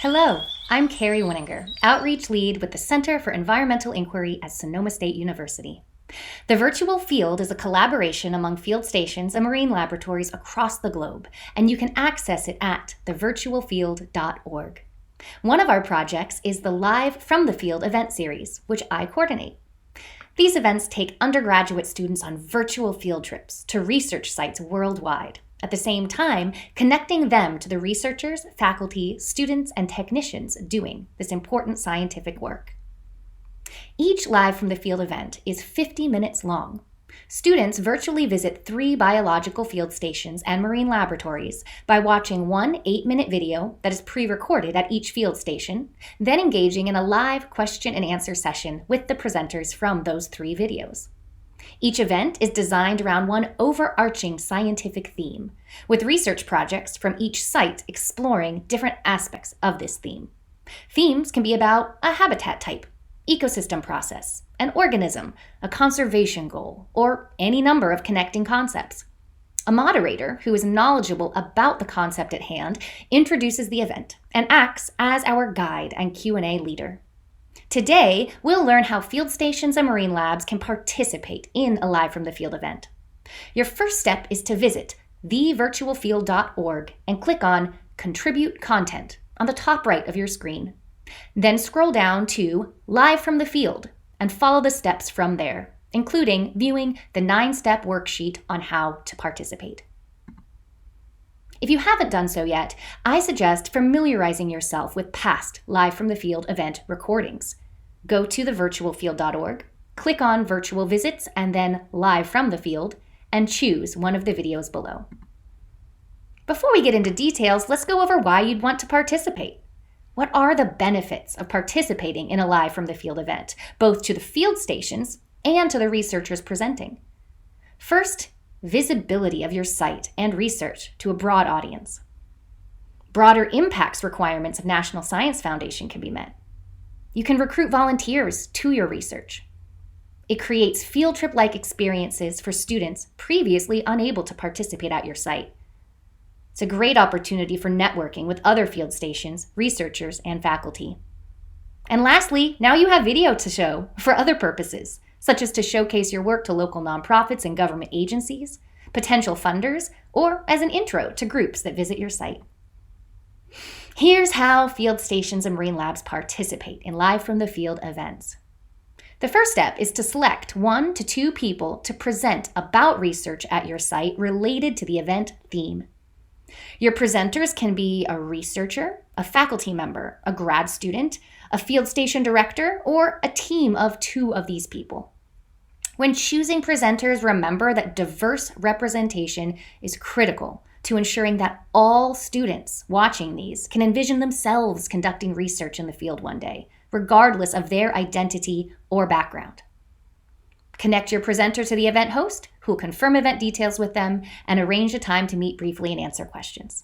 Hello, I'm Carrie Winninger, Outreach Lead with the Center for Environmental Inquiry at Sonoma State University. The virtual field is a collaboration among field stations and marine laboratories across the globe, and you can access it at thevirtualfield.org. One of our projects is the Live from the Field event series, which I coordinate. These events take undergraduate students on virtual field trips to research sites worldwide, at the same time connecting them to the researchers, faculty, students, and technicians doing this important scientific work. Each Live from the Field event is 50 minutes long. Students virtually visit 3 biological field stations and marine laboratories by watching one 8-minute video that is pre-recorded at each field station, then engaging in a live question and answer session with the presenters from those 3 videos. Each event is designed around one overarching scientific theme, with research projects from each site exploring different aspects of this theme. Themes can be about a habitat type, ecosystem process, an organism, a conservation goal, or any number of connecting concepts. A moderator who is knowledgeable about the concept at hand introduces the event and acts as our guide and Q&A leader. Today, we'll learn how field stations and marine labs can participate in a Live from the Field event. Your first step is to visit thevirtualfield.org and click on Contribute Content on the top right of your screen. Then scroll down to Live from the Field and follow the steps from there, including viewing the 9-step worksheet on how to participate. If you haven't done so yet, I suggest familiarizing yourself with past Live from the Field event recordings. Go to thevirtualfield.org, click on Virtual Visits and then Live from the Field, and choose one of the videos below. Before we get into details, let's go over why you'd want to participate. What are the benefits of participating in a Live from the Field event, both to the field stations and to the researchers presenting? First, visibility of your site and research to a broad audience. Broader impacts requirements of National Science Foundation can be met. You can recruit volunteers to your research. It creates field trip-like experiences for students previously unable to participate at your site. It's a great opportunity for networking with other field stations, researchers, and faculty. And lastly, now you have video to show for other purposes, such as to showcase your work to local nonprofits and government agencies, potential funders, or as an intro to groups that visit your site. Here's how field stations and marine labs participate in Live from the Field events. The first step is to select 1 to 2 people to present about research at your site related to the event theme. Your presenters can be a researcher, a faculty member, a grad student, a field station director, or a team of 2 of these people. When choosing presenters, remember that diverse representation is critical to ensuring that all students watching these can envision themselves conducting research in the field one day, regardless of their identity or background. Connect your presenter to the event host, who will confirm event details with them and arrange a time to meet briefly and answer questions.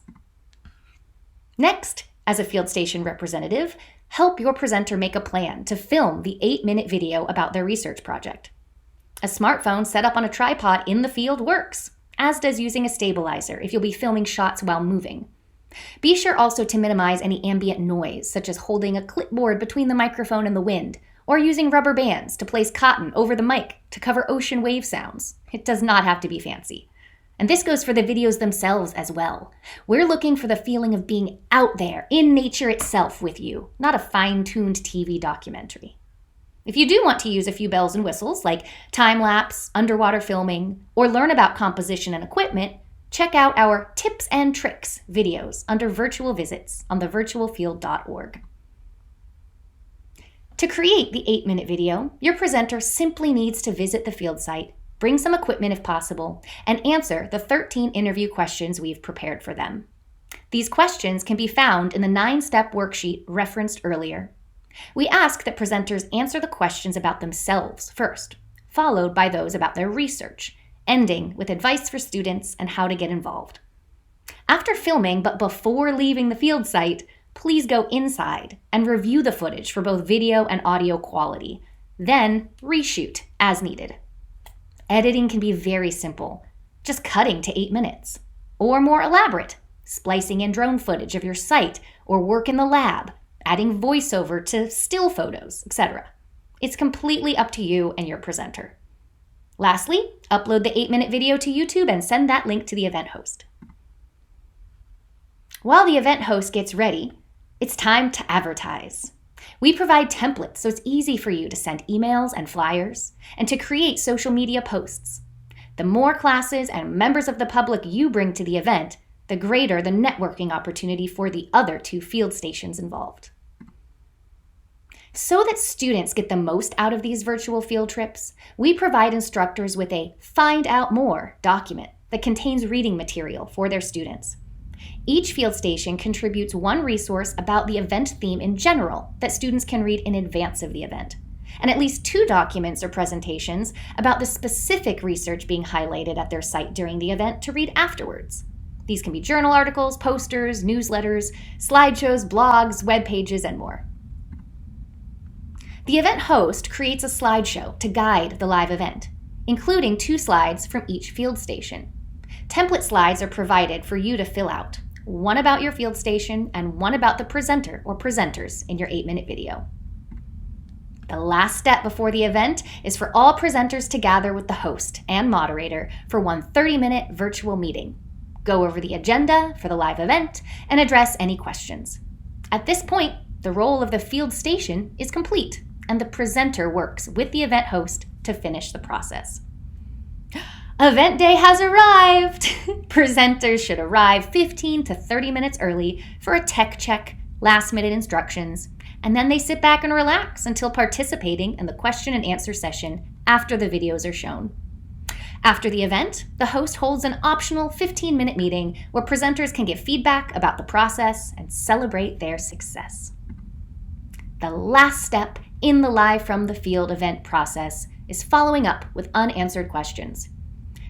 Next, as a field station representative, help your presenter make a plan to film the 8-minute video about their research project. A smartphone set up on a tripod in the field works, as does using a stabilizer if you'll be filming shots while moving. Be sure also to minimize any ambient noise, such as holding a clipboard between the microphone and the wind, or using rubber bands to place cotton over the mic to cover ocean wave sounds. It does not have to be fancy. And this goes for the videos themselves as well. We're looking for the feeling of being out there in nature itself with you, not a fine-tuned TV documentary. If you do want to use a few bells and whistles like time-lapse, underwater filming, or learn about composition and equipment, check out our Tips and Tricks videos under Virtual Visits on thevirtualfield.org. To create the 8-minute video, your presenter simply needs to visit the field site, bring some equipment if possible, and answer the 13 interview questions we've prepared for them. These questions can be found in the 9-step worksheet referenced earlier. We ask that presenters answer the questions about themselves first, followed by those about their research, ending with advice for students and how to get involved. After filming, but before leaving the field site, please go inside and review the footage for both video and audio quality, then reshoot as needed. Editing can be very simple, just cutting to 8 minutes, or more elaborate, splicing in drone footage of your site or work in the lab, adding voiceover to still photos, etc. It's completely up to you and your presenter. Lastly, upload the 8-minute video to YouTube and send that link to the event host. While the event host gets ready, it's time to advertise. We provide templates so it's easy for you to send emails and flyers and to create social media posts. The more classes and members of the public you bring to the event, the greater the networking opportunity for the other 2 field stations involved. So that students get the most out of these virtual field trips, we provide instructors with a Find Out More document that contains reading material for their students. Each field station contributes one resource about the event theme in general that students can read in advance of the event, and at least 2 documents or presentations about the specific research being highlighted at their site during the event to read afterwards. These can be journal articles, posters, newsletters, slideshows, blogs, web pages, and more. The event host creates a slideshow to guide the live event, including 2 slides from each field station. Template slides are provided for you to fill out, one about your field station and one about the presenter or presenters in your 8-minute video. The last step before the event is for all presenters to gather with the host and moderator for one 30-minute virtual meeting, go over the agenda for the live event, and address any questions. At this point, the role of the field station is complete, and the presenter works with the event host to finish the process. Event day has arrived! Presenters should arrive 15 to 30 minutes early for a tech check, last-minute instructions, and then they sit back and relax until participating in the question and answer session after the videos are shown. After the event, the host holds an optional 15-minute meeting where presenters can give feedback about the process and celebrate their success. The last step in the Live from the Field event process is following up with unanswered questions.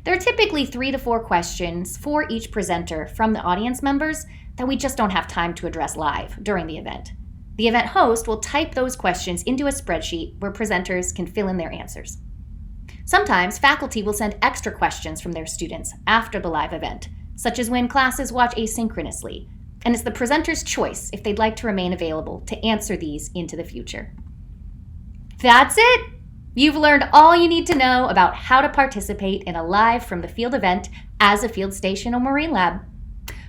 There are typically 3 to 4 questions for each presenter from the audience members that we just don't have time to address live during the event. The event host will type those questions into a spreadsheet where presenters can fill in their answers. Sometimes faculty will send extra questions from their students after the live event, such as when classes watch asynchronously, and it's the presenter's choice if they'd like to remain available to answer these into the future. That's it! You've learned all you need to know about how to participate in a Live from the Field event as a field station or marine lab.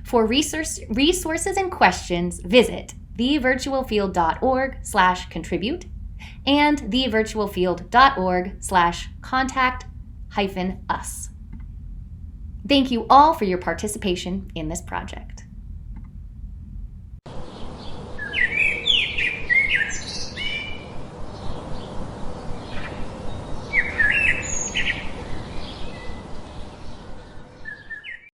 For resources and questions, visit thevirtualfield.org/contribute and thevirtualfield.org/contact-us. Thank you all for your participation in this project.